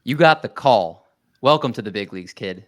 You got the call. Welcome to the big leagues, kid.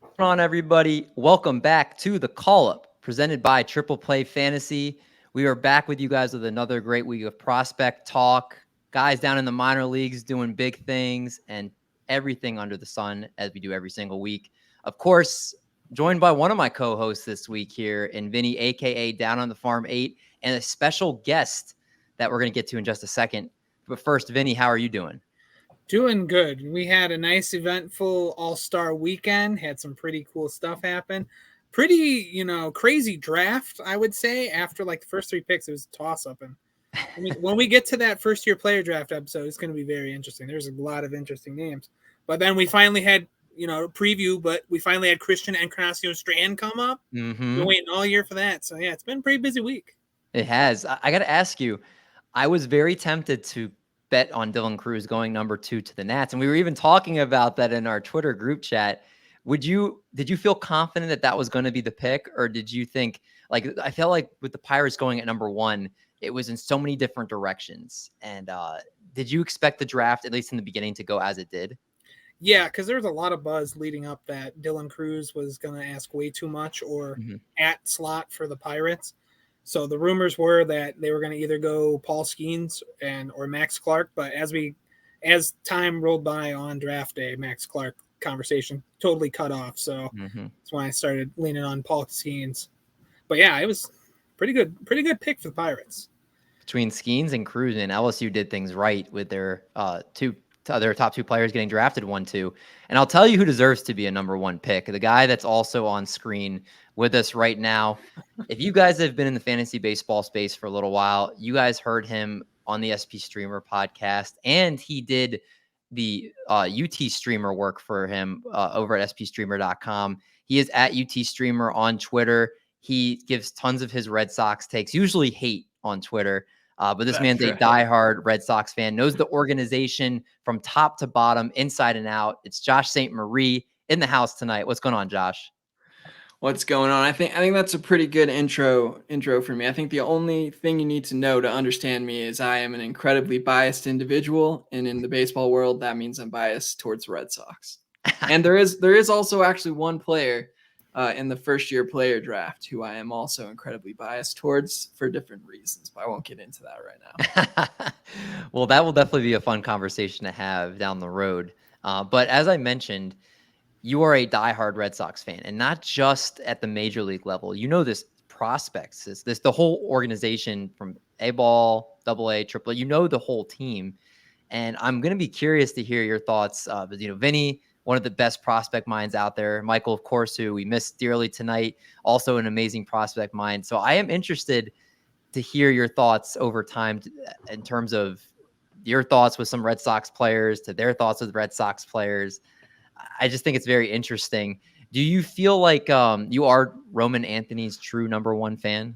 What's going on, everybody? Welcome back to the Call Up, presented by TriplePlay Fantasy. We are back with you guys with another great week of prospect talk. Guys down in the minor leagues doing big things and everything under the sun, as we do every single week. Of course, joined by one of my co-hosts this week here in Vinny, aka Down on the Farm 8, and a special guest that we're going to get to in just a second. But first, Vinny, how are you doing? Doing good. We had a nice eventful all-star weekend, had some pretty cool stuff happen. Pretty, crazy draft, I would say. After like the first three picks, it was a toss-up. And when we get to that first-year player draft episode, it's going to be very interesting. There's a lot of interesting names. But then we finally had, preview, but we finally had Christian Encarnacion Strand come up. Mm-hmm. Been waiting all year for that. So, yeah, it's been a pretty busy week. It has. I got to ask you, I was very tempted to bet on Dylan Cruz going number 2 to the Nats. And we were even talking about that in our Twitter group chat. Did you feel confident that that was going to be the pick? Or did you think, I felt like with the Pirates going at number 1, it was in so many different directions. And did you expect the draft, at least in the beginning, to go as it did? Yeah, because there was a lot of buzz leading up that Dylan Cruz was going to ask way too much or at slot for the Pirates. So the rumors were that they were going to either go Paul Skeens or Max Clark, but as time rolled by on draft day, Max Clark conversation totally cut off. So that's when I started leaning on Paul Skeens. But yeah, it was pretty good pick for the Pirates. Between Skeens and Cruz, and LSU did things right with their their top 2 players getting drafted 1-2. And I'll tell you who deserves to be a number 1 pick. The guy that's also on screen with us right now. If you guys have been in the fantasy baseball space for a little while, you guys heard him on the SP Streamer podcast, and he did the UT Streamer work for him over at spstreamer.com. He is at UT Streamer on Twitter. He gives tons of his Red Sox takes, usually hate on Twitter. But this man's a diehard Red Sox fan, knows the organization from top to bottom, inside and out. It's Josh St. Marie in the house tonight. What's going on, Josh? What's going on? I think that's a pretty good intro for me. I think the only thing you need to know to understand me is I am an incredibly biased individual, and in the baseball world, that means I'm biased towards the Red Sox. And there is also actually one player in the first-year player draft who I am also incredibly biased towards for different reasons, but I won't get into that right now. Well, that will definitely be a fun conversation to have down the road. But as I mentioned, you are a diehard Red Sox fan, and not just at the major league level. You know this prospects, this the whole organization from A-ball, AA, AAA. You know the whole team, and I'm going to be curious to hear your thoughts. Vinny, one of the best prospect minds out there. Michael, of course, who we missed dearly tonight, also an amazing prospect mind. So I am interested to hear your thoughts over time in terms of your thoughts with some Red Sox players to their thoughts with Red Sox players. I just think it's very interesting. Do you feel like you are Roman Anthony's true number 1 fan?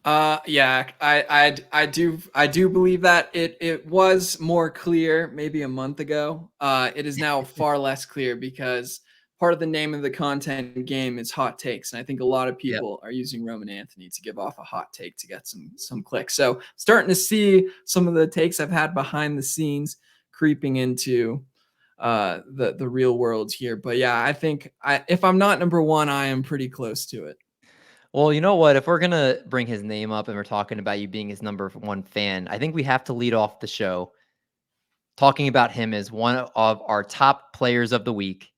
Yeah, I do believe that it was more clear maybe a month ago. It is now far less clear because part of the name of the content game is hot takes, and I think a lot of people are using Roman Anthony to give off a hot take to get some clicks. So starting to see some of the takes I've had behind the scenes creeping into the real world here. But yeah, I think if I'm not number 1, I am pretty close to it. Well, you know what? If we're going to bring his name up and we're talking about you being his number 1 fan, I think we have to lead off the show talking about him as one of our top players of the week.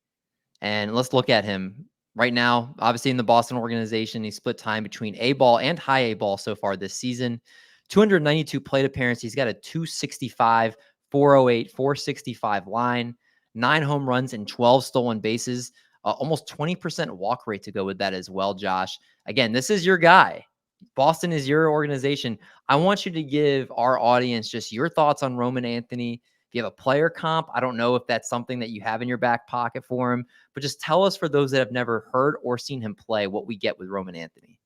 And let's look at him right now. Obviously, in the Boston organization, he split time between A-ball and high A-ball so far this season. 292 plate appearances. He's got a 265, 408, 465 line, 9 home runs and 12 stolen bases. Almost 20% walk rate to go with that as well, Josh. Again, this is your guy. Boston is your organization. I want you to give our audience just your thoughts on Roman Anthony. If you have a player comp, I don't know if that's something that you have in your back pocket for him, but just tell us, for those that have never heard or seen him play, what we get with Roman Anthony.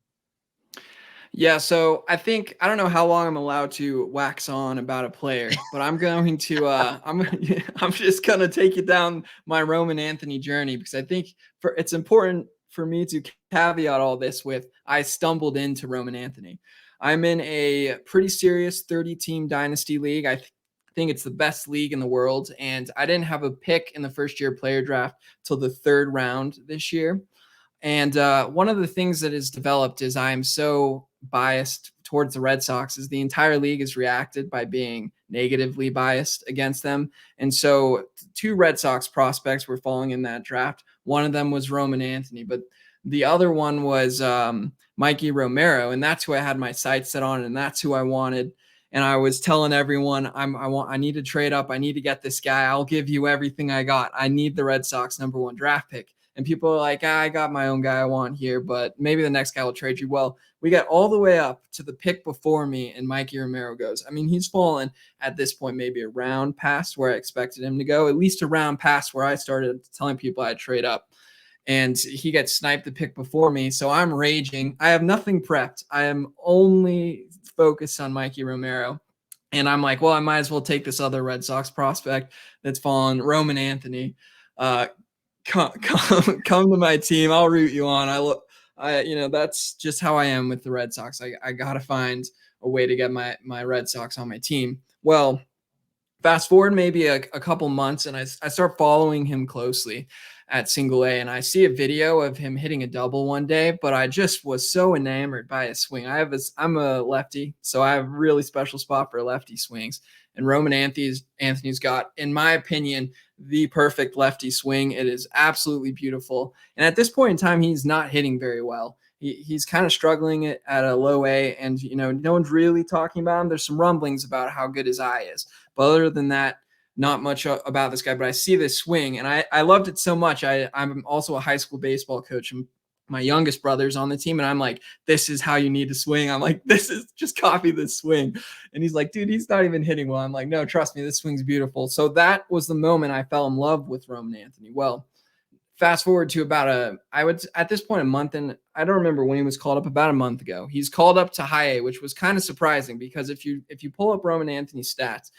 Yeah, so I don't know how long I'm allowed to wax on about a player, but I'm going to I'm just gonna take you down my Roman Anthony journey, because I think it's important for me to caveat all this with I stumbled into Roman Anthony. I'm in a pretty serious 30-team dynasty league. I think it's the best league in the world, and I didn't have a pick in the first year player draft till the 3rd round this year. And one of the things that has developed is I'm so biased towards the Red Sox is the entire league has reacted by being negatively biased against them. And so 2 Red Sox prospects were falling in that draft. One of them was Roman Anthony, but the other one was Mikey Romero. And that's who I had my sights set on, and that's who I wanted. And I was telling everyone, I need to trade up. I need to get this guy. I'll give you everything I got. I need the Red Sox #1 draft pick. And people are like, I got my own guy I want here, but maybe the next guy will trade you. Well, we got all the way up to the pick before me, and Mikey Romero goes. I mean, he's fallen at this point maybe a round past where I expected him to go, at least a round past where I started telling people I'd trade up. And he gets sniped the pick before me, so I'm raging. I have nothing prepped. I am only focused on Mikey Romero. And I'm like, well, I might as well take this other Red Sox prospect that's fallen, Roman Anthony. Come to my team. I'll root you on. That's just how I am with the Red Sox. I gotta find a way to get my Red Sox on my team. Well, fast forward maybe a couple months, and I start following him closely at Single A, and I see a video of him hitting a double one day, but I just was so enamored by his swing. I'm a lefty, so I have a really special spot for lefty swings. And Roman Anthony's got, in my opinion, the perfect lefty swing. It is absolutely beautiful. And at this point in time, he's not hitting very well. He's kind of struggling at a low A, and no one's really talking about him. There's some rumblings about how good his eye is, but other than that, not much about this guy. But I see this swing, and I loved it so much. I'm also a high school baseball coach, and my youngest brother's on the team, and I'm like, this is how you need to swing. I'm like, this is just copy this swing. And he's like, dude, he's not even hitting well. I'm like, no, trust me, this swing's beautiful. So that was the moment I fell in love with Roman Anthony. Well, fast forward to at this point, a month, and I don't remember when he was called up, about a month ago. He's called up to high A, which was kind of surprising, because if you pull up Roman Anthony's stats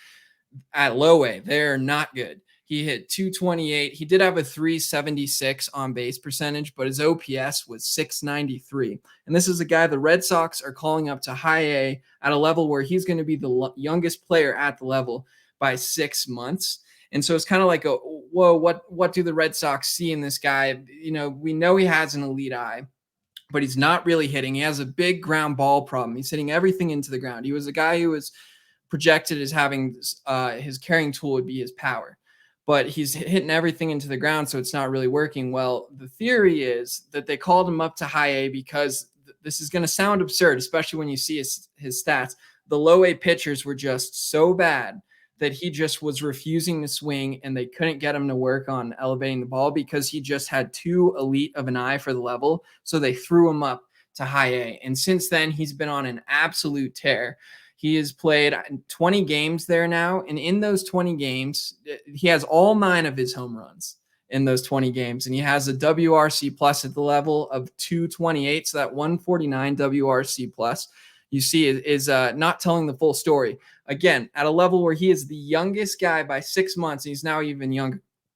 at low A, they're not good. He hit 228. He did have a 376 on base percentage, but his OPS was 693. And this is a guy the Red Sox are calling up to high A at a level where he's going to be the youngest player at the level by 6 months. And so it's kind of like, whoa, what do the Red Sox see in this guy? We know he has an elite eye, but he's not really hitting. He has a big ground ball problem. He's hitting everything into the ground. He was a guy who was projected as having his carrying tool would be his power, but he's hitting everything into the ground, so it's not really working. Well, the theory is that they called him up to high A because this is going to sound absurd, especially when you see his stats. The low A pitchers were just so bad that he just was refusing to swing, and they couldn't get him to work on elevating the ball because he just had too elite of an eye for the level. So they threw him up to high A. And since then, he's been on an absolute tear. He has played 20 games there now, and in those 20 games, he has all 9 of his home runs in those 20 games, and he has a WRC plus at the level of 228, so that 149 WRC plus, you see, is not telling the full story. Again, at a level where he is the youngest guy by 6 months, and he's now even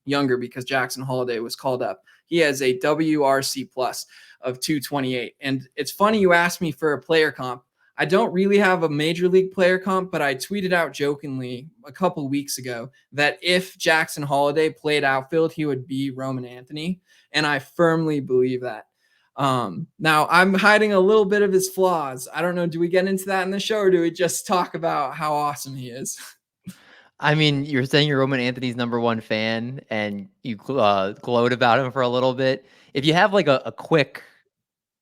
younger because Jackson Holliday was called up. He has a WRC plus of 228, and it's funny you asked me for a player comp. I don't really have a major league player comp, but I tweeted out jokingly a couple weeks ago that if Jackson Holliday played outfield, he would be Roman Anthony. And I firmly believe that. Now I'm hiding a little bit of his flaws. I don't know. Do we get into that in the show, or do we just talk about how awesome he is? I mean, you're saying you're Roman Anthony's #1 fan, and you gloat about him for a little bit. If you have like a quick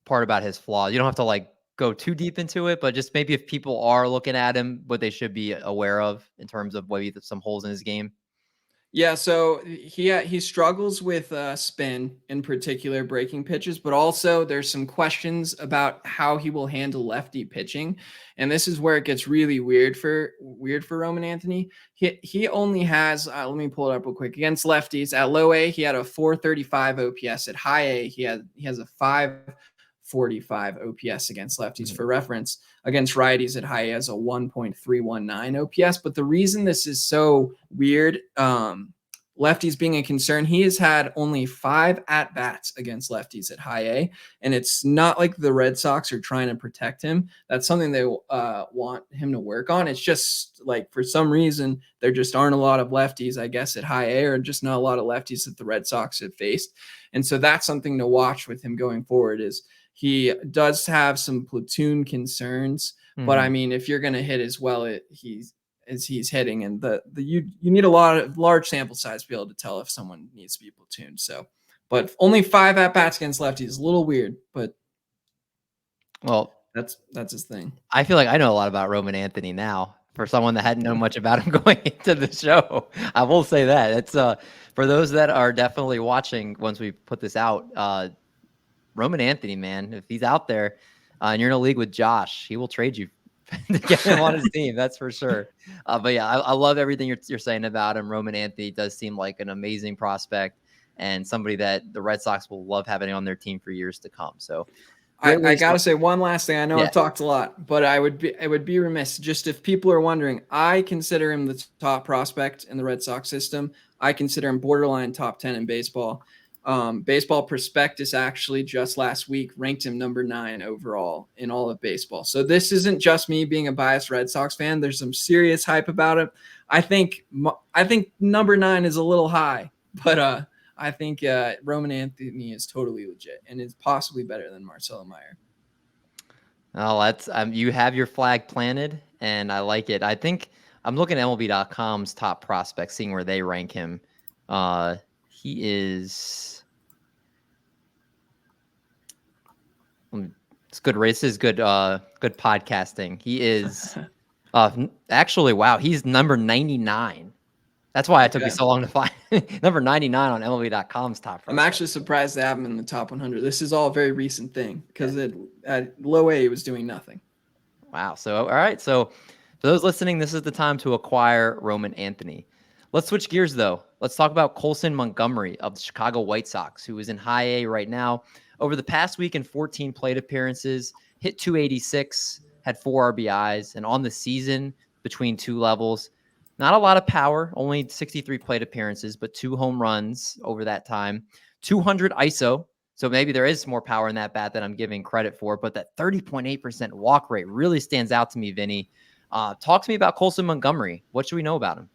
part about his flaws, you don't have to like go too deep into it, but just maybe if people are looking at him, what they should be aware of in terms of maybe some holes in his game. Yeah, so he struggles with spin, in particular breaking pitches, but also there's some questions about how he will handle lefty pitching, and this is where it gets really weird for Roman Anthony. He only has let me pull it up real quick. Against lefties at low A, he had a 435 OPS. At high A, he has a 545 OPS against lefties. Mhm. For reference, against righties at high A has a 1.319 OPS. But the reason this is so weird, lefties being a concern, he has had only 5 at-bats against lefties at high A, and it's not like the Red Sox are trying to protect him. That's something they want him to work on. It's just like, for some reason, there just aren't a lot of lefties, I guess, at high A, or just not a lot of lefties that the Red Sox have faced. And so that's something to watch with him going forward. Is he does have some platoon concerns, but I mean, if you're going to hit as well as he's hitting, and you need a large sample size to be able to tell if someone needs to be platooned. So, but only 5 at bats against lefties is a little weird, but Well, that's his thing. I feel like I know a lot about Roman Anthony now. For someone that hadn't known much about him going into the show, I will say that it's for those that are definitely watching once we put this out. Roman Anthony, man, if he's out there and you're in a league with Josh, he will trade you to get him on his team. That's for sure. But yeah, I love everything you're saying about him. Roman Anthony does seem like an amazing prospect and somebody that the Red Sox will love having on their team for years to come. So I gotta say one last thing. I know Yeah. I've talked a lot, but I would be remiss, just if people are wondering, I consider him the top prospect in the Red Sox system. I consider him borderline top 10 in baseball. Baseball Prospectus actually just last week ranked him number 9 overall in all of baseball. So this isn't just me being a biased Red Sox fan. There's some serious hype about it. I think number 9 is a little high, but I think Roman Anthony is totally legit and is possibly better than Marcelo Meyer. Oh, that's you have your flag planted, and I like it. I think I'm looking at MLB.com's top prospects, seeing where they rank him. He is. It's good. This is good. Good podcasting. He is. Actually, wow, he's number 99. That's why it took me so long to find number 99 on MLB.com's top prospect. I'm actually surprised they have him in the top 100. This is all a very recent thing because at low A, he was doing nothing. Wow. So, all right. So, for those listening, this is the time to acquire Roman Anthony. Let's switch gears, though. Let's talk about Colson Montgomery of the Chicago White Sox, who is in high A right now. Over the past week in 14 plate appearances, hit 286, had 4 RBIs, and on the season between 2 levels, not a lot of power, only 63 plate appearances, but 2 home runs over that time, 200 ISO. So maybe there is more power in that bat than I'm giving credit for, but that 30.8% walk rate really stands out to me, Vinny. Talk to me about Colson Montgomery. What should we know about him?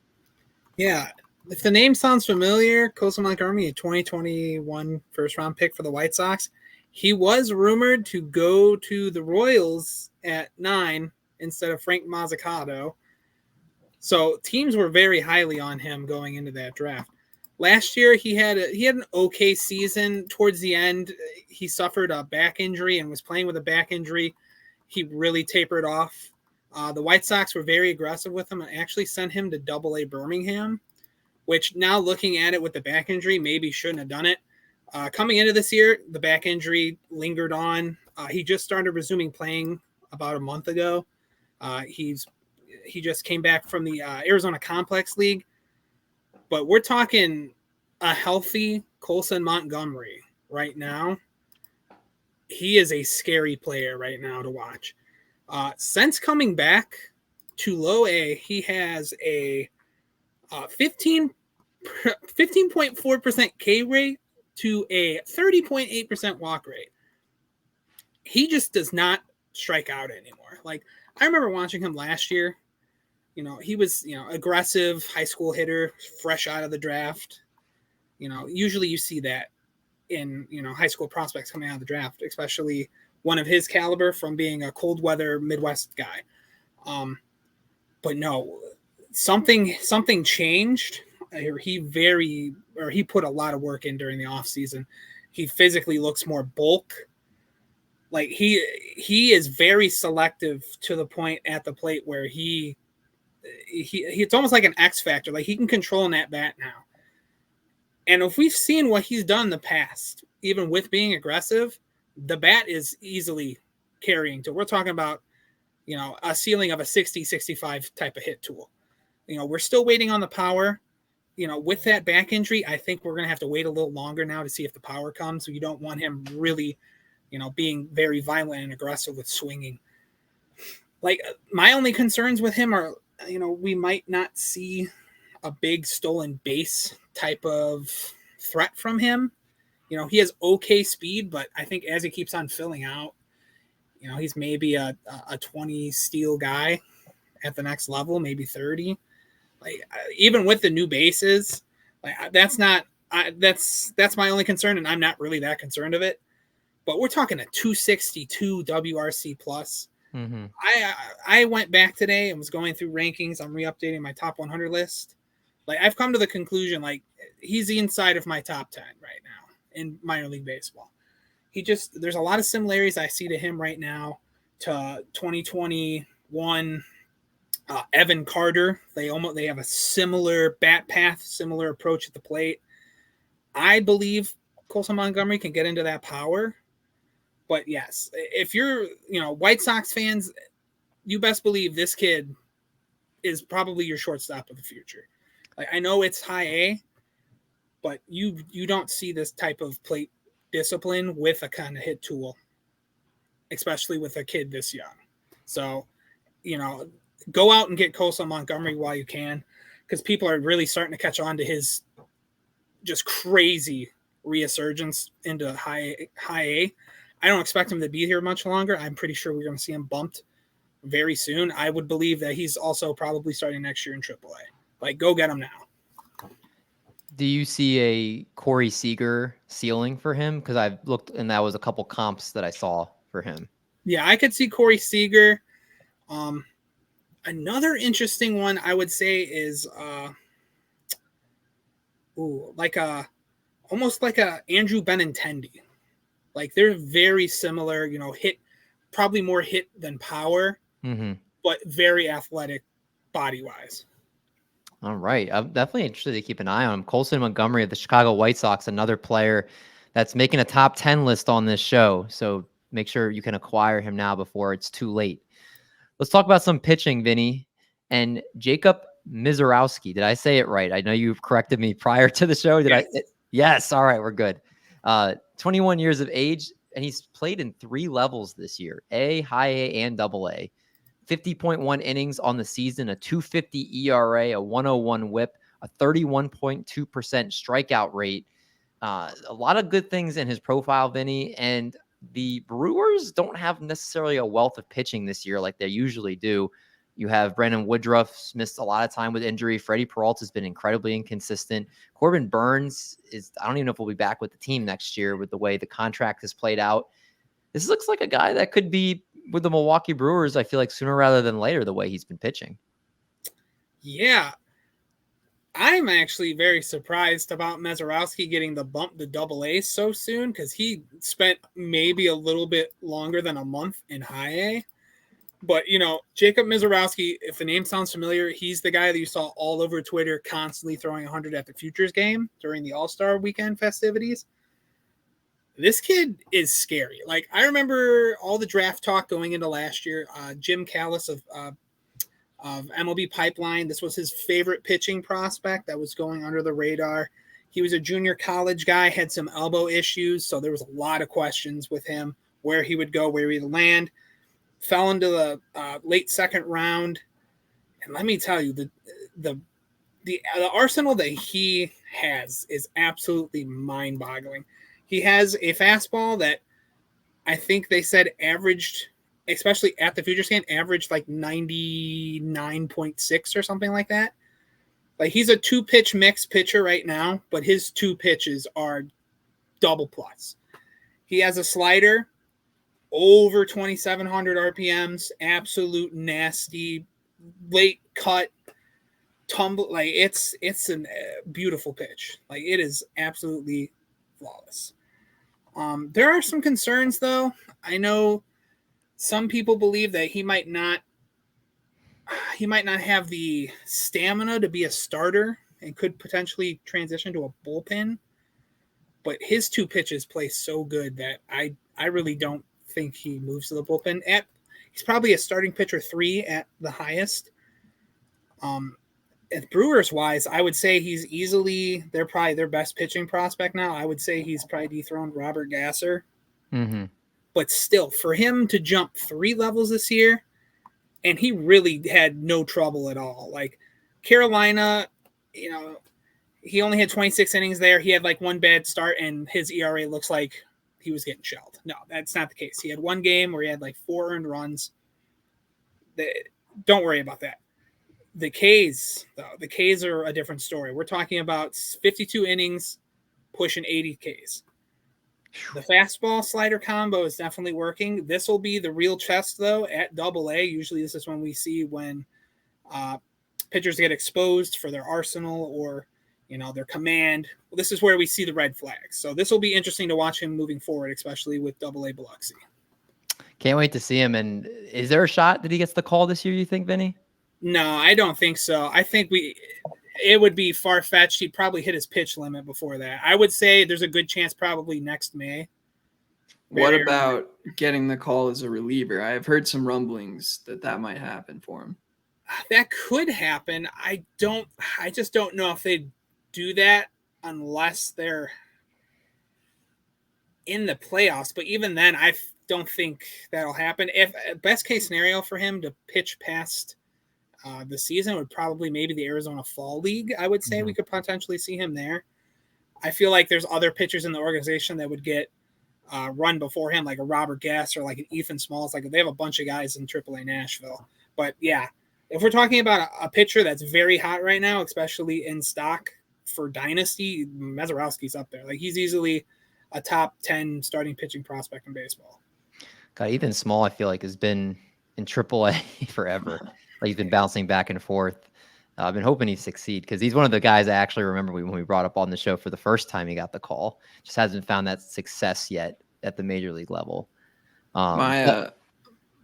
Yeah, if the name sounds familiar, Colson Montgomery, a 2021 first-round pick for the White Sox. He was rumored to go to the Royals at 9 instead of Frank Mazzucato. So teams were very highly on him going into that draft. Last year, he had an okay season. Towards the end, he suffered a back injury and was playing with a back injury. He really tapered off. The White Sox were very aggressive with him and actually sent him to Double-A Birmingham, which now looking at it with the back injury, maybe shouldn't have done it. Coming into this year, the back injury lingered on. He just started resuming playing about a month ago. He just came back from the Arizona Complex League. But we're talking a healthy Colson Montgomery right now. He is a scary player right now to watch. Since coming back to low A, he has a 15.4% K rate to a 30.8% walk rate. He just does not strike out anymore. Like, I remember watching him last year. You know, he was, aggressive high school hitter, fresh out of the draft. Usually you see that in, high school prospects coming out of the draft, especially one of his caliber from being a cold weather Midwest guy. But no, something changed. He put a lot of work in during the off season. He physically looks more bulk. Like he is very selective to the point at the plate where he it's almost like an X factor. Like he can control an at bat now. And if we've seen what he's done in the past, even with being aggressive, the bat is easily carrying to. We're talking about, a ceiling of a 60, 65 type of hit tool. We're still waiting on the power. With that back injury, I think we're going to have to wait a little longer now to see if the power comes. So you don't want him really, being very violent and aggressive with swinging. Like, my only concerns with him are, we might not see a big stolen base type of threat from him. He has okay speed, but I think as he keeps on filling out, he's maybe a 20 steal guy at the next level, maybe 30. Like, even with the new bases, like, that's my only concern, and I'm not really that concerned of it. But we're talking a 262 WRC plus. Mm-hmm. I went back today and was going through rankings. I'm re-updating my top 100 list. Like, I've come to the conclusion, like, he's inside of my top 10 right now in minor league baseball. There's a lot of similarities I see to him right now to 2021 Evan Carter. They have a similar bat path, similar approach at the plate. I believe Colson Montgomery can get into that power. But yes, if you're, White Sox fans, you best believe this kid is probably your shortstop of the future. Like, I know it's high A, but you don't see this type of plate discipline with a kind of hit tool, especially with a kid this young. So, go out and get Colson Montgomery while you can, because people are really starting to catch on to his just crazy resurgence into high A. I don't expect him to be here much longer. I'm pretty sure we're going to see him bumped very soon. I would believe that he's also probably starting next year in AAA. Like, go get him now. Do you see a Corey Seager ceiling for him? Because I've looked, and that was a couple comps that I saw for him. Yeah, I could see Corey Seager. Another interesting one I would say is almost like a Andrew Benintendi. Like, they're very similar, hit, probably more hit than power, but very athletic body-wise. All right. I'm definitely interested to keep an eye on him. Colson Montgomery of the Chicago White Sox, another player that's making a top 10 list on this show. So make sure you can acquire him now before it's too late. Let's talk about some pitching, Vinny. And Jacob Misiorowski. Did I say it right? I know you've corrected me prior to the show. Yes. All right. We're good. 21 years of age, and he's played in 3 levels this year: A, high A, and double A. 50.1 innings on the season, a 2.50 ERA, a 101 WHIP, a 31.2% strikeout rate. A lot of good things in his profile, Vinny. And the Brewers don't have necessarily a wealth of pitching this year like they usually do. You have Brandon Woodruff missed a lot of time with injury. Freddie Peralta has been incredibly inconsistent. Corbin Burns I don't even know if we'll be back with the team next year with the way the contract has played out. This looks like a guy that could be with the Milwaukee Brewers, I feel like, sooner rather than later, the way he's been pitching. Yeah. I'm actually very surprised about Misiorowski getting the bump to double A so soon, because he spent maybe a little bit longer than a month in high A. But, Jacob Misiorowski, if the name sounds familiar, he's the guy that you saw all over Twitter constantly throwing 100 at the Futures game during the All-Star weekend festivities. This kid is scary. Like, I remember all the draft talk going into last year. Jim Callis of MLB Pipeline, this was his favorite pitching prospect that was going under the radar. He was a junior college guy, had some elbow issues, so there was a lot of questions with him, where he would go, where he'd land. Fell into the late second round. And let me tell you, the arsenal that he has is absolutely mind-boggling. He has a fastball that I think they said averaged, especially at the Futures game, averaged like 99.6 or something like that. Like, he's a 2-pitch mix pitcher right now, but his 2 pitches are double plus. He has a slider over 2,700 RPMs, absolute nasty, late cut, tumble. Like, it's a beautiful pitch. Like, it is absolutely flawless. There are some concerns, though. I know some people believe that he might not have the stamina to be a starter and could potentially transition to a bullpen. But his 2 pitches play so good that I really don't think he moves to the bullpen. He's probably a starting pitcher 3 at the highest. At Brewers wise, I would say they're probably their best pitching prospect now. I would say he's probably dethroned Robert Gasser. Mm-hmm. But still, for him to jump 3 levels this year, and he really had no trouble at all. Like Carolina, he only had 26 innings there. He had like 1 bad start, and his ERA looks like he was getting shelled. No, that's not the case. He had 1 game where he had like 4 earned runs. Don't worry about that. The K's, though, the K's are a different story. We're talking about 52 innings, pushing 80 Ks. The fastball slider combo is definitely working. This will be the real test, though, at AA. Usually this is when we see when pitchers get exposed for their arsenal or, their command. Well, this is where we see the red flags. So this will be interesting to watch him moving forward, especially with AA Biloxi. Can't wait to see him. And is there a shot that he gets the call this year, you think, Vinny? No, I don't think so. I think it would be far-fetched. He'd probably hit his pitch limit before that. I would say there's a good chance probably next May. What about getting the call as a reliever? I've heard some rumblings that might happen for him. That could happen. I just don't know if they'd do that unless they're in the playoffs. But even then, I don't think that'll happen. If best case scenario for him to pitch past the season would probably maybe the Arizona Fall League. I would say we could potentially see him there. I feel like there's other pitchers in the organization that would get run before him, like a Robert Gass or like an Ethan Smalls. Like they have a bunch of guys in AAA Nashville. But yeah, if we're talking about a pitcher that's very hot right now, especially in stock for Dynasty, Misiorowski's up there. Like he's easily a top 10 starting pitching prospect in baseball. God, Ethan Small, I feel like, has been in AAA forever. Like he's been bouncing back and forth. I've been hoping he succeed because he's one of the guys I actually remember when we brought up on the show for the first time he got the call. Just hasn't found that success yet at the major league level. I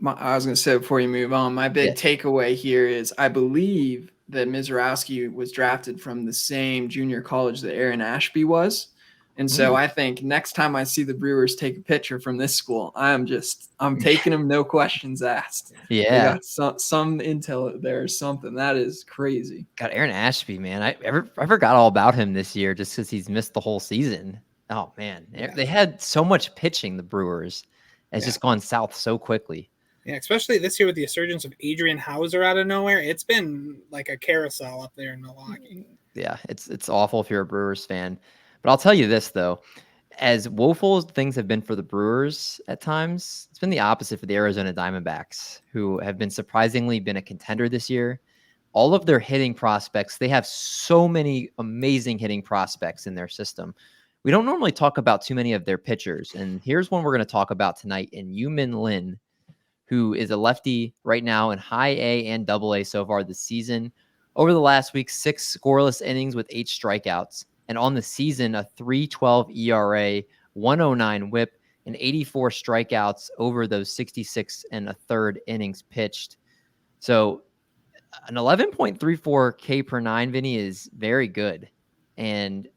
was going to say before you move on, my big takeaway here is I believe that Misiorowski was drafted from the same junior college that Aaron Ashby was. And so I think next time I see the Brewers take a pitcher from this school, I'm taking him, no questions asked. Yeah. They got some intel there or something. That is crazy. God, Aaron Ashby, man. I forgot all about him this year just because he's missed the whole season. Oh, man. Yeah. They had so much pitching, the Brewers. It's just gone south so quickly. Yeah, especially this year with the emergence of Adrian Hauser out of nowhere. It's been like a carousel up there in Milwaukee. Yeah, it's awful if you're a Brewers fan. But I'll tell you this, though. As woeful as things have been for the Brewers at times, it's been the opposite for the Arizona Diamondbacks, who have been surprisingly been a contender this year. All of their hitting prospects, they have so many amazing hitting prospects in their system. We don't normally talk about too many of their pitchers. And here's one we're going to talk about tonight in Yu-Min Lin, who is a lefty right now in high A and double A so far this season. Over the last week, 6 scoreless innings with 8 strikeouts. And on the season, a 3.12 ERA, 109 whip, and 84 strikeouts over those 66 and a third innings pitched. So an 11.34 K per 9, Vinny, is very good. And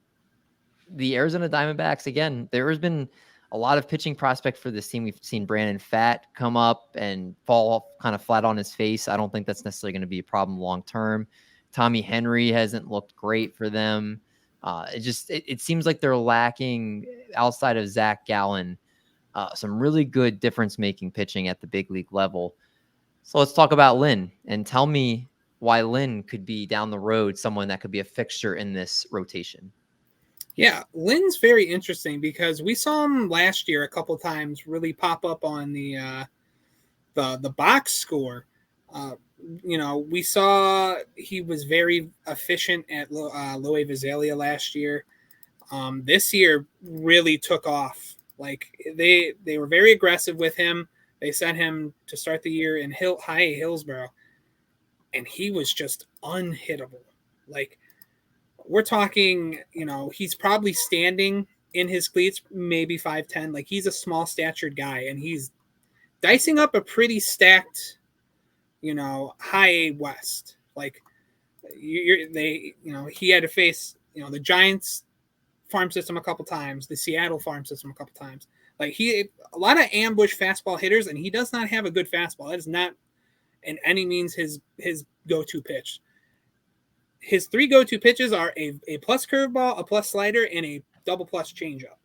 the Arizona Diamondbacks, again, there has been a lot of pitching prospect for this team. We've seen Brandon Pfaadt come up and fall kind of flat on his face. I don't think that's necessarily going to be a problem long term. Tommy Henry hasn't looked great for them. It seems like they're lacking, outside of Zach Gallen, some really good difference-making pitching at the big league level. So let's talk about Lin, and tell me why Lin could be down the road someone that could be a fixture in this rotation. Yeah, Lin's very interesting because we saw him last year a couple times really pop up on the box score. We saw he was very efficient at Loe Visalia last year. This year really took off. Like they were very aggressive with him. They sent him to start the year in high Hillsboro, and he was just unhittable. Like we're talking, he's probably standing in his cleats, maybe 5'10". Like he's a small statured guy, and he's dicing up a pretty stacked, high A West. Like He had to face, the Giants farm system a couple times, the Seattle farm system a couple times. Like a lot of ambush fastball hitters, and he does not have a good fastball. That is not in any means his go-to pitch. His 3 go-to pitches are a plus curveball, a plus slider, and a double plus changeup.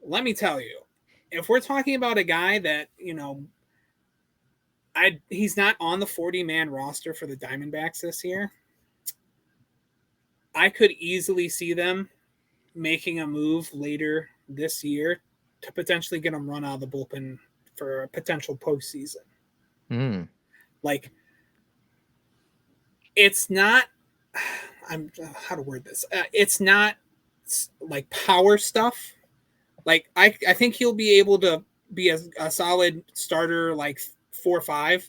Let me tell you, if we're talking about a guy that, he's not on the 40-man roster for the Diamondbacks this year, I could easily see them making a move later this year to potentially get him run out of the bullpen for a potential postseason. Like, it's not, how to word this? It's not like power stuff. Like, I think he'll be able to be a solid starter, like 4-5.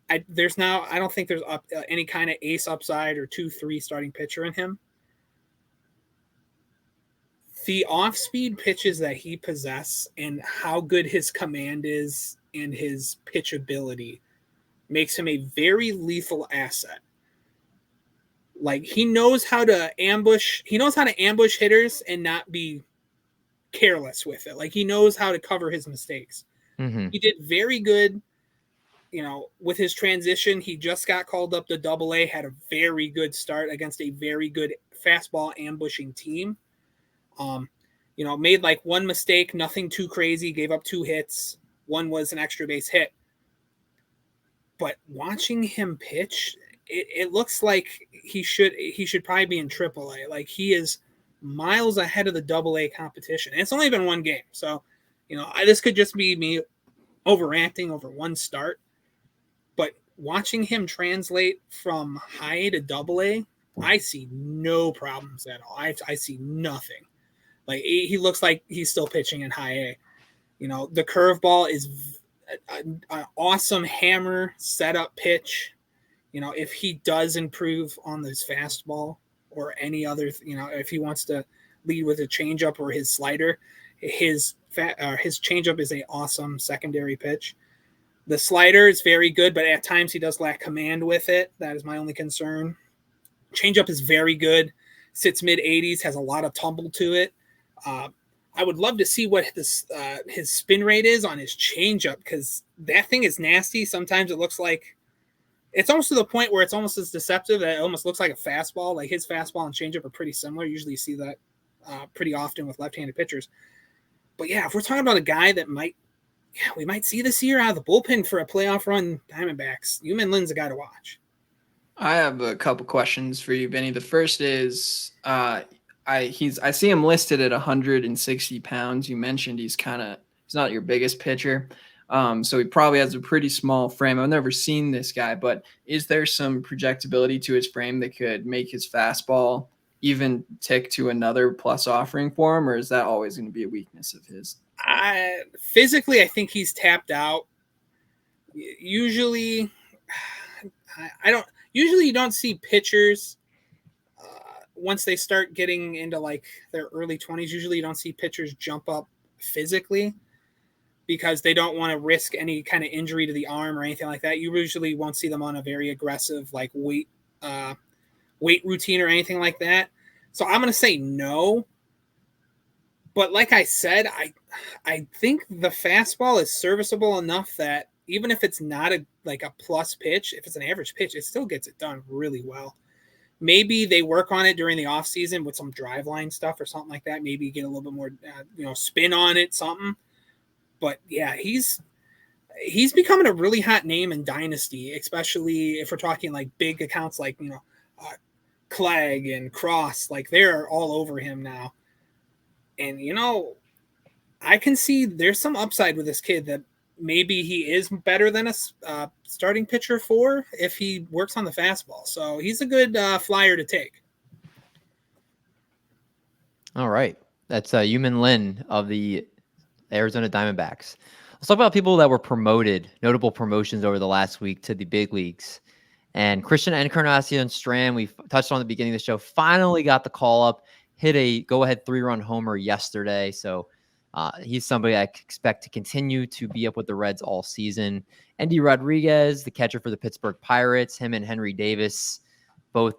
I don't think there's any kind of ace upside or 2-3 starting pitcher in him. The off-speed pitches that he possesses and how good his command is and his pitch ability makes him a very lethal asset. Like, he knows how to ambush hitters and not be careless with it. Like, he knows how to cover his mistakes. He did very good, with his transition. He just got called up to Double-A, had a very good start against a very good fastball ambushing team. Made like one mistake, nothing too crazy, gave up 2 hits. One was an extra base hit. But watching him pitch, it looks like he should probably be in AAA. Like, he is miles ahead of the Double-A competition. And it's only been 1 game. So, this could just be me overreacting over 1 start. But watching him translate from high to Double-A, I see no problems at all. I see nothing. Like, he looks like he's still pitching in high A. The curveball is an awesome hammer setup pitch. If he does improve on this fastball or any other, if he wants to lead with a changeup or his slider, his changeup is an awesome secondary pitch. The slider is very good, but at times he does lack command with it. That is my only concern. Changeup is very good. Sits mid-80s, has a lot of tumble to it. I would love to see what his spin rate is on his changeup, because that thing is nasty. Sometimes it looks like it's almost to the point where it's almost as deceptive that it almost looks like a fastball. Like, his fastball and changeup are pretty similar. Usually you see that pretty often with left-handed pitchers. But yeah, if we're talking about a guy that we might see this year out of the bullpen for a playoff run Diamondbacks, Yumin Lin's a guy to watch. I have a couple questions for you, Vinny. The first is, I see him listed at 160 pounds. You mentioned he's not your biggest pitcher. So he probably has a pretty small frame. I've never seen this guy, but is there some projectability to his frame that could make his fastball even tick to another plus offering for him, or is that always going to be a weakness of his? Physically, I think he's tapped out. Usually, you don't see pitchers once they start getting into like their early 20s. Usually you don't see pitchers jump up physically because they don't want to risk any kind of injury to the arm or anything like that. You usually won't see them on a very aggressive like weight routine or anything like that. So I'm going to say no. But like I said, I think the fastball is serviceable enough that even if it's not a plus pitch, if it's an average pitch, it still gets it done really well. Maybe they work on it during the off season with some drive line stuff or something like that. Maybe get a little bit more, spin on it, something. But yeah, he's becoming a really hot name in Dynasty, especially if we're talking like big accounts like, Clegg and Cross, like they're all over him now. And, I can see there's some upside with this kid that maybe he is better than a starting pitcher for if he works on the fastball. So he's a good flyer to take. All right. That's Yumin Lin of the Arizona Diamondbacks. Let's talk about people that were promoted, notable promotions over the last week to the big leagues. And Christian Encarnacion Strand, we touched on at the beginning of the show, finally got the call up, hit a go-ahead 3-run homer yesterday. So he's somebody I expect to continue to be up with the Reds all season. Yophery Rodriguez, the catcher for the Pittsburgh Pirates, him and Henry Davis both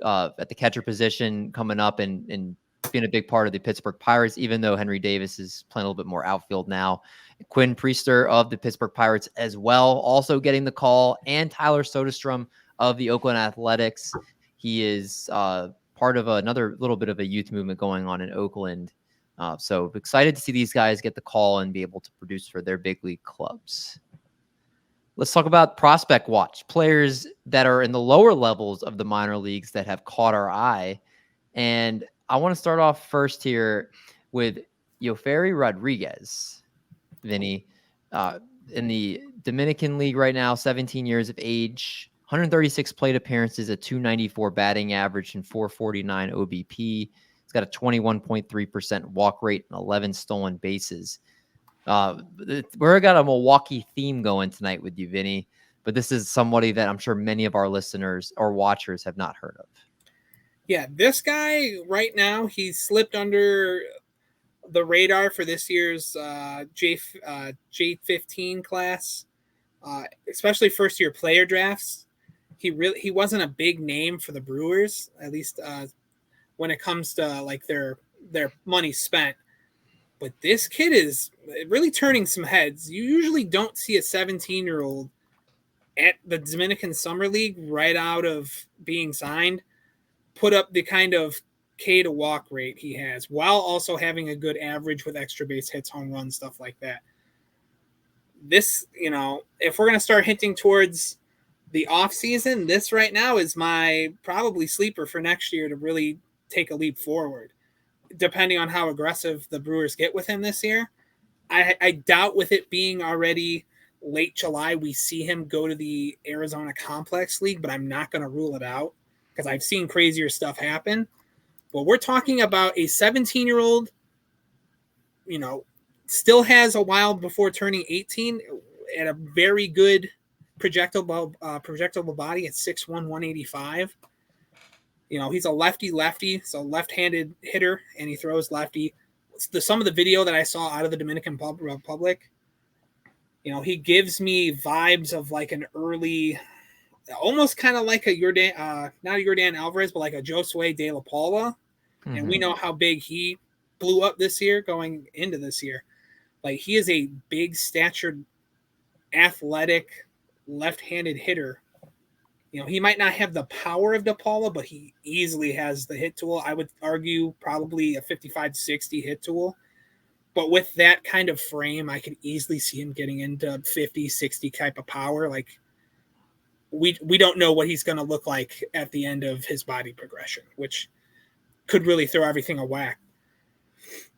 at the catcher position coming up and being a big part of the Pittsburgh Pirates, even though Henry Davis is playing a little bit more outfield now. Quinn Priester of the Pittsburgh Pirates as well, also getting the call, and Tyler Soderstrom of the Oakland Athletics. He is part of another little bit of a youth movement going on in Oakland. So excited to see these guys get the call and be able to produce for their big league clubs. Let's talk about prospect watch, players that are in the lower levels of the minor leagues that have caught our eye. And I want to start off first here with Yophery Rodriguez, Vinny, in the Dominican League right now, 17 years of age, 136 plate appearances, a 294 batting average, and 449 OBP. He's got a 21.3% walk rate and 11 stolen bases. We're got a Milwaukee theme going tonight with you, Vinny, but this is somebody that I'm sure many of our listeners or watchers have not heard of. Yeah, this guy right now, he's slipped under the radar for this year's J15 class, especially first-year player drafts. He wasn't a big name for the Brewers, at least when it comes to like their money spent. But this kid is really turning some heads. You usually don't see a 17-year-old at the Dominican Summer League right out of being signed put up the kind of K to walk rate he has, while also having a good average with extra base hits, home runs, stuff like that. This, if we're going to start hinting towards the offseason, this right now is my probably sleeper for next year to really take a leap forward, depending on how aggressive the Brewers get with him this year. I doubt with it being already late July, we see him go to the Arizona Complex League, but I'm not going to rule it out because I've seen crazier stuff happen. But we're talking about a 17-year-old, still has a while before turning 18 at a very good projectable body at 6'1", 185. He's a lefty, so left-handed hitter, and he throws lefty. Some of the video that I saw out of the Dominican Republic, he gives me vibes of like an early, almost kind of like a not Yordan Alvarez, but like a Josue De La Paula. Mm-hmm. And we know how big he blew up this year going into this year. Like, he is a big statured, athletic, left-handed hitter. He might not have the power of De Paula, but he easily has the hit tool. I would argue probably a 55-60 hit tool. But with that kind of frame, I could easily see him getting into 50-60 type of power. Like, we don't know what he's going to look like at the end of his body progression, which could really throw everything a whack.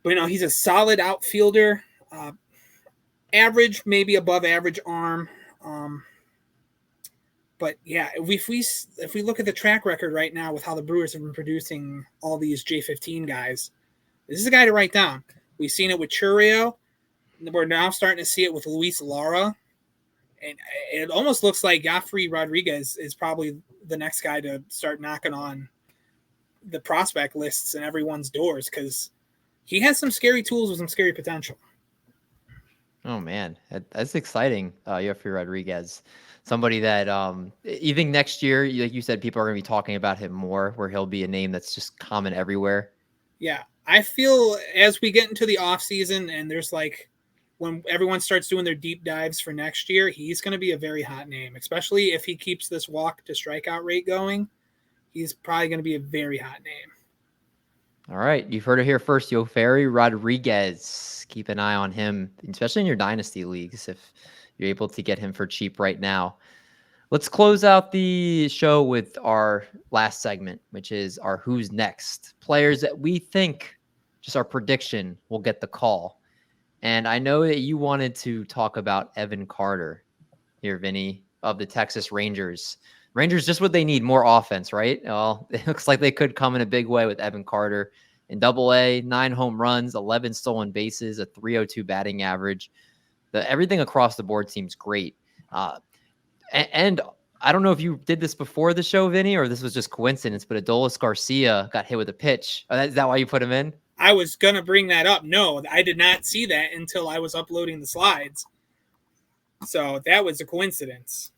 But, he's a solid outfielder. Average, maybe above average arm. But yeah, if we look at the track record right now with how the Brewers have been producing all these J15 guys, this is a guy to write down. We've seen it with Churrio. We're now starting to see it with Luis Lara. And it almost looks like Yophery Rodriguez is probably the next guy to start knocking on the prospect lists and everyone's doors, because he has some scary tools with some scary potential. Oh, man, that's exciting. Yophery Rodriguez, somebody that you think next year, like you said, people are going to be talking about him more, where he'll be a name that's just common everywhere. Yeah, I feel as we get into the offseason and there's like when everyone starts doing their deep dives for next year, he's going to be a very hot name, especially if he keeps this walk to strikeout rate going. He's probably going to be a very hot name. All right, you've heard it here first. Yophery Rodriguez. Keep an eye on him, especially in your dynasty leagues, if you're able to get him for cheap right now. Let's close out the show with our last segment, which is our Who's Next. Players that we think, just our prediction, will get the call. And I know that you wanted to talk about Evan Carter here, Vinny, of the Texas Rangers. Rangers, just what they need, more offense, right? Well, it looks like they could come in a big way with Evan Carter in Double-A, 9 home runs, 11 stolen bases, a 302 batting average. Everything across the board seems great. And I don't know if you did this before the show, Vinny, or this was just coincidence, but Adolis Garcia got hit with a pitch. Is that why you put him in? I was going to bring that up. No, I did not see that until I was uploading the slides. So that was a coincidence.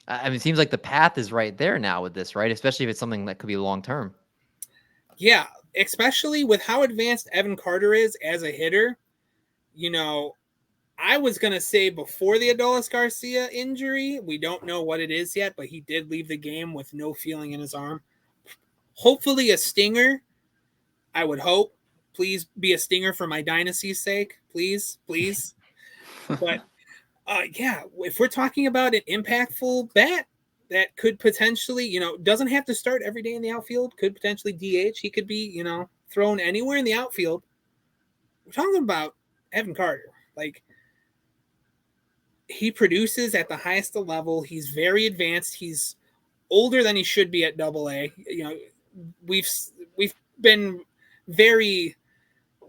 I mean, it seems like the path is right there now with this, right? Especially if it's something that could be long term. Yeah, especially with how advanced Evan Carter is as a hitter. You know, I was going to say before the Adolis Garcia injury, we don't know what it is yet, but he did leave the game with no feeling in his arm. Hopefully a stinger, I would hope. Please be a stinger for my dynasty's sake. Please, please. But yeah, if we're talking about an impactful bat that could potentially, doesn't have to start every day in the outfield, could potentially DH. He could be, thrown anywhere in the outfield. We're talking about Evan Carter. Like, he produces at the highest level. He's very advanced. He's older than he should be at AA. We've been very,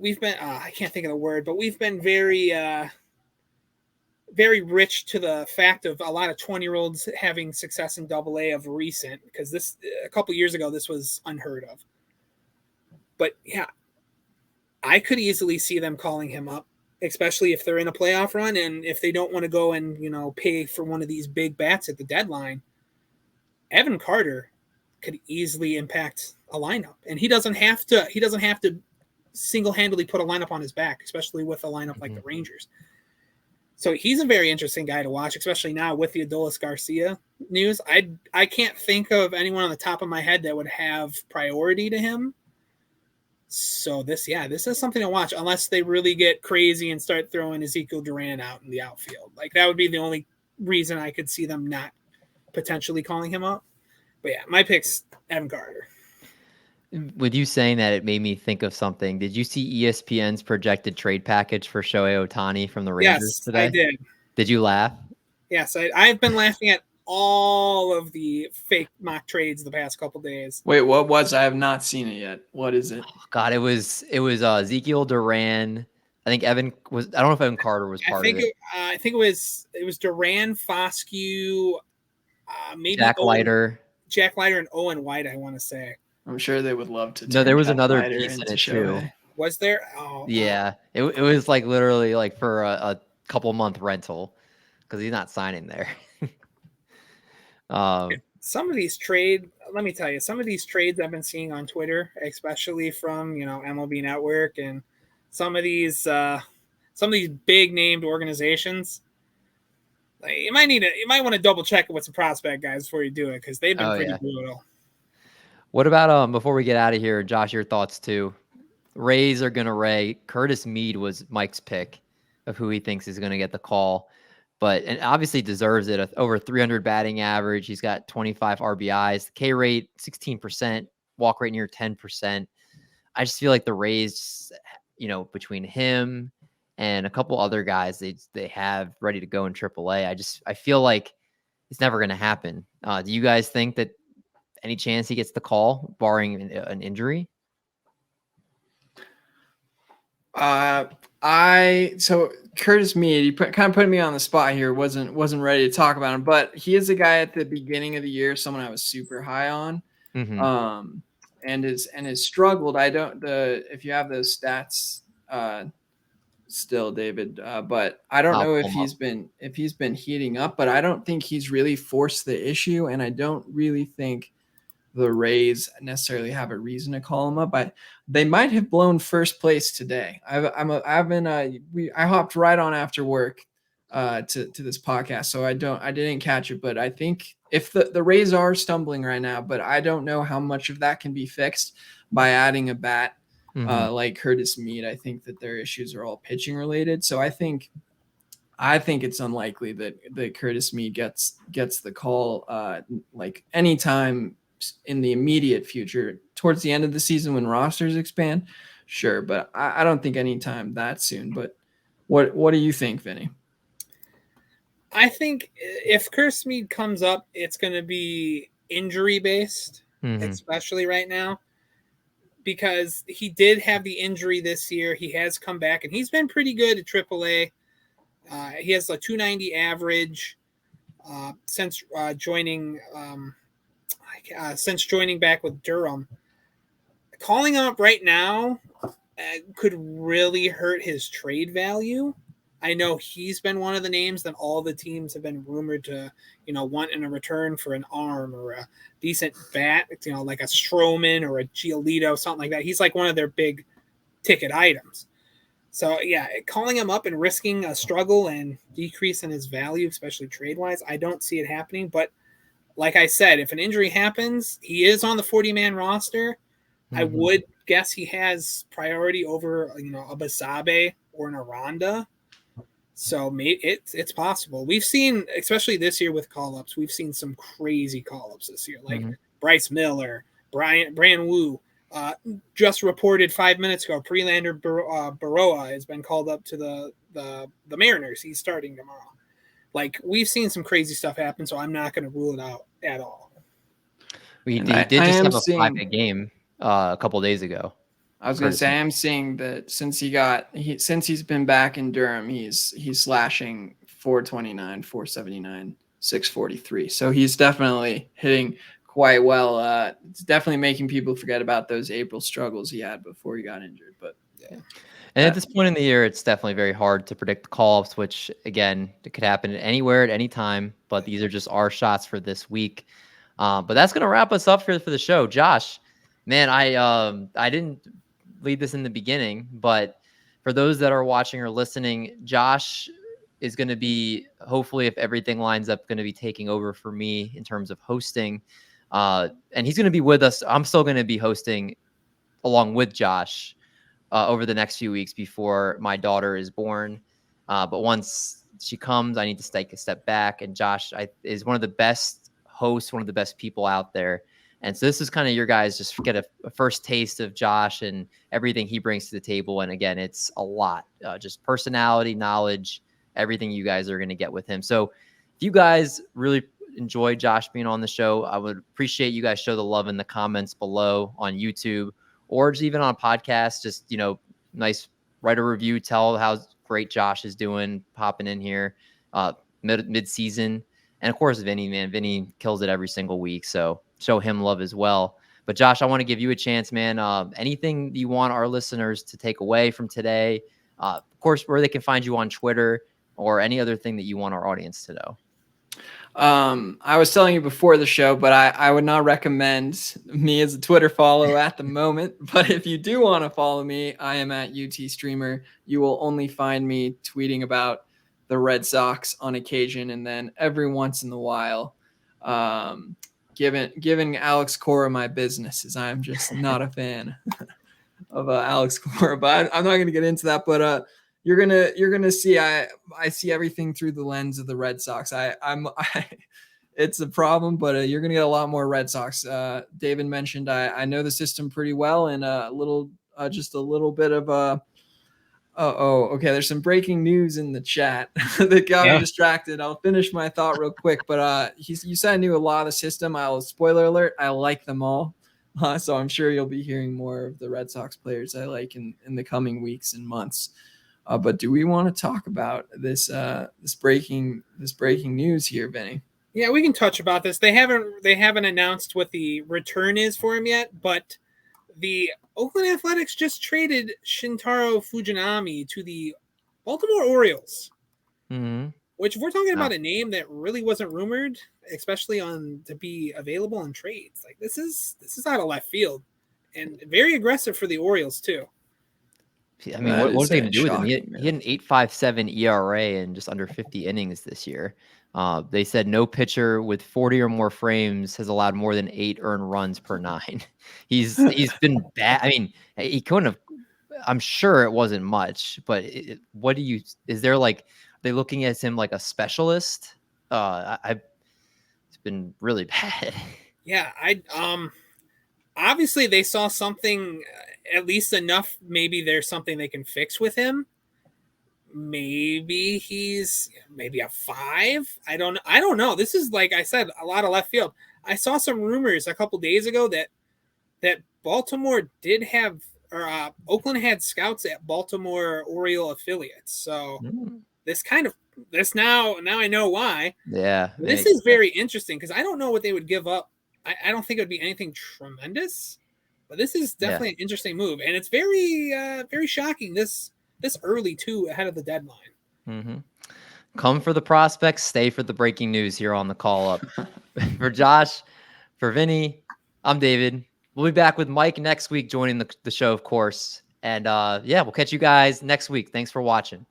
I can't think of the word, but we've been very, very rich to the fact of a lot of 20-year-olds having success in AA of recent, because this, a couple years ago, this was unheard of. But yeah, I could easily see them calling him up, especially if they're in a playoff run and if they don't want to go and, pay for one of these big bats at the deadline. Evan Carter could easily impact a lineup, and he doesn't have to single-handedly put a lineup on his back, especially with a lineup like the Rangers. So he's a very interesting guy to watch, especially now with the Adolis Garcia news. I can't think of anyone on the top of my head that would have priority to him. So this is something to watch, unless they really get crazy and start throwing Ezekiel Duran out in the outfield. Like, that would be the only reason I could see them not potentially calling him up. But yeah, my pick's Evan Carter. With you saying that, it made me think of something. Did you see ESPN's projected trade package for Shohei Ohtani from the Rangers today? I did. Did you laugh? Yes, I've been laughing at all of the fake mock trades the past couple days. Wait, what was? I have not seen it yet. What is it? Oh, God, it was Ezekiel Duran. I think Evan was. I don't know if Evan Carter was part of it. I think it was Duran, Foscue, maybe Jack Leiter, and Owen White. I want to say. I'm sure they would love to. No, there was another piece in it too. Was there? Oh, yeah. It was like literally like for a couple month rental, because he's not signing there. Some of these trades, let me tell you, some of these trades I've been seeing on Twitter, especially from MLB Network and some of these big named organizations. Like, you might want to double check what's a prospect, guys, before you do it, because they've been pretty brutal. What about before we get out of here, Josh, your thoughts too? Rays are gonna Ray. Curtis Mead was Mike's pick of who he thinks is gonna get the call, and obviously deserves it. Over 300 batting average. He's got 25 RBIs. The K rate 16%. Walk rate near 10%. I just feel like the Rays, between him and a couple other guys they have ready to go in AAA. I feel like it's never gonna happen. Do you guys think that any chance he gets the call, barring an injury? So Curtis Mead, you kind of put me on the spot here. Wasn't ready to talk about him, but he is a guy at the beginning of the year, someone I was super high on, and has struggled. If you have those stats, still, David, but I don't know if he's been heating up, but I don't think he's really forced the issue, and I don't really think the Rays necessarily have a reason to call him up. They might have blown first place today. I hopped right on after work to this podcast, so I didn't catch it, but I think if the Rays are stumbling right now, but I don't know how much of that can be fixed by adding a bat like Curtis Mead. I think that their issues are all pitching related. So I think it's unlikely that Curtis Mead gets the call like anytime in the immediate future. Towards the end of the season when rosters expand, sure, but I don't think anytime that soon. But what do you think, Vinny? I think if Curtis Mead comes up, it's going to be injury based, especially right now, because he did have the injury this year. He has come back and he's been pretty good at AAA. He has a 290 average since joining back with Durham. Calling up right now could really hurt his trade value. I know he's been one of the names that all the teams have been rumored to, want in a return for an arm or a decent bat, like a Stroman or a Giolito, something like that. He's like one of their big ticket items. So, yeah, calling him up and risking a struggle and decrease in his value, especially trade-wise, I don't see it happening. But like I said, if an injury happens, he is on the 40-man roster. Mm-hmm. I would guess he has priority over, a Basabe or an Aranda. So it's possible. We've seen, especially this year with call-ups, we've seen some crazy call-ups this year, like Bryce Miller, Brian Wu. Just reported 5 minutes ago, Prelander Baroa has been called up to the Mariners. He's starting tomorrow. Like, we've seen some crazy stuff happen, so I'm not going to rule it out at all. He did just have a 5-hit game a couple of days ago. I was going to say, I am seeing that since he's been back in Durham, he's slashing 429, 479, 643. So he's definitely hitting quite well. It's definitely making people forget about those April struggles he had before he got injured. But yeah. And at this point in the year, it's definitely very hard to predict the call-ups, which, again, it could happen anywhere at any time. But these are just our shots for this week. But that's going to wrap us up for the show. Josh, man, I didn't lead this in the beginning, but for those that are watching or listening, Josh is going to be, hopefully, if everything lines up, going to be taking over for me in terms of hosting. And he's going to be with us. I'm still going to be hosting along with Josh over the next few weeks before my daughter is born. But once she comes, I need to take a step back. And Josh is one of the best hosts, one of the best people out there. And so this is kind of your guys just get a first taste of Josh and everything he brings to the table. And again, it's a lot, just personality, knowledge, everything you guys are going to get with him. So if you guys really enjoy Josh being on the show, I would appreciate you guys show the love in the comments below on YouTube or just even on a podcast. Just, nice, write a review, tell how great Josh is doing, popping in here mid-season. And of course, Vinny, man, Vinny kills it every single week. So show him love as well. But Josh, I want to give you a chance, man. Anything you want our listeners to take away from today? Of course, where they can find you on Twitter or any other thing that you want our audience to know. I was telling you before the show, but I would not recommend me as a Twitter follow at the moment. But if you do want to follow me, I am at UT Streamer. You will only find me tweeting about the Red Sox on occasion, and then every once in a while, giving Alex Cora my business, as I'm just not a fan of Alex Cora. But I'm not going to get into that. But you're gonna see I see everything through the lens of the Red Sox. It's a problem, but you're gonna get a lot more Red Sox. David mentioned I know the system pretty well, and just a little bit of okay. There's some breaking news in the chat that got me distracted. I'll finish my thought real quick, but you said I knew a lot of the system. Spoiler alert, I like them all. So I'm sure you'll be hearing more of the Red Sox players I like in the coming weeks and months. But do we want to talk about this breaking news here, Vinny? Yeah, we can touch about this. They haven't announced what the return is for him yet, but the Oakland Athletics just traded Shintaro Fujinami to the Baltimore Orioles. Mm-hmm. Which, if we're talking about a name that really wasn't rumored, especially to be available in trades, like this is out of left field and very aggressive for the Orioles too. I mean, what are they going to do with him? He had an 8.57 ERA in just under 50 innings this year. They said no pitcher with 40 or more frames has allowed more than 8 earned runs per 9. He's been bad. I mean, he couldn't have. I'm sure it wasn't much, but is there like, are they looking at him like a specialist? It's been really bad. Yeah, obviously they saw something, at least enough. Maybe there's something they can fix with him. Maybe he's a 5. I don't know. This is, like I said, a lot of left field. I saw some rumors a couple days ago that Baltimore did have, or Oakland had scouts at Baltimore Oriole affiliates. So now I know why. Yeah. This is very interesting because I don't know what they would give up. I don't think it would be anything tremendous, but this is definitely an interesting move. And it's very, very shocking this early too, ahead of the deadline. Mm-hmm. Come for the prospects, stay for the breaking news here on the call up. For Josh, for Vinny, I'm David. We'll be back with Mike next week joining the show, of course. And yeah, we'll catch you guys next week. Thanks for watching.